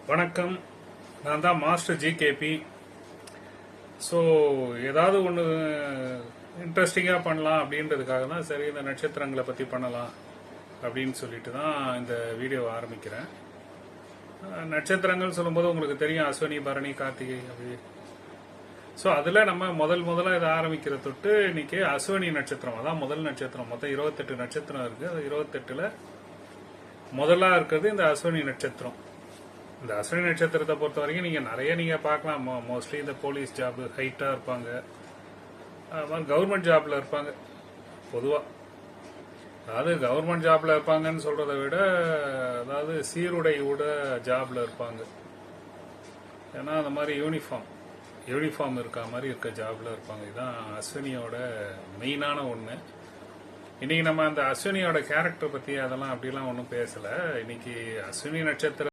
வணக்கம். நான் தான் மாஸ்டர் ஜிகேபி. ஸோ ஏதாவது ஒன்று இன்ட்ரெஸ்டிங்காக பண்ணலாம் அப்படின்றதுக்காக தான் சரி இந்த நட்சத்திரங்களை பற்றி பண்ணலாம் அப்படின்னு சொல்லிட்டு தான் இந்த வீடியோவை ஆரம்பிக்கிறேன். நட்சத்திரங்கள் சொல்லும்போது உங்களுக்கு தெரியும், அஸ்வினி, பரணி, கார்த்திகை அப்படி. ஸோ அதில் நம்ம முதல்ல இதை ஆரம்பிக்கிற தொட்டு இன்னைக்கு அஸ்வினி நட்சத்திரம், அதான் முதல் நட்சத்திரம். மொத்தம் 28 நட்சத்திரம் இருக்கு. அது 28ல் முதலா இருக்கிறது இந்த அஸ்வினி நட்சத்திரம். இந்த அஸ்வினி நட்சத்திரத்தை பொறுத்த வரைக்கும் நீங்க பார்க்கலாம். மோஸ்ட்லி இந்த போலீஸ் ஜாப், ஹைட்டா இருப்பாங்க, கவர்மெண்ட் ஜாப்ல இருப்பாங்க. பொதுவா அதாவது கவர்மெண்ட் ஜாப்ல இருப்பாங்கன்னு சொல்றதை விட அதாவது சீருடையோட ஜாப்ல இருப்பாங்க. ஏன்னா அந்த மாதிரி யூனிஃபார்ம் இருக்க மாதிரி இருக்க ஜாப்ல இருப்பாங்க. இதுதான் அஸ்வினியோட மெயினான ஒண்ணு. இன்னைக்கு நம்ம அந்த அஸ்வினியோட கேரக்டர் பத்தி அதெல்லாம் அப்படிலாம் ஒன்றும் பேசல. இன்னைக்கு அஸ்வினி நட்சத்திர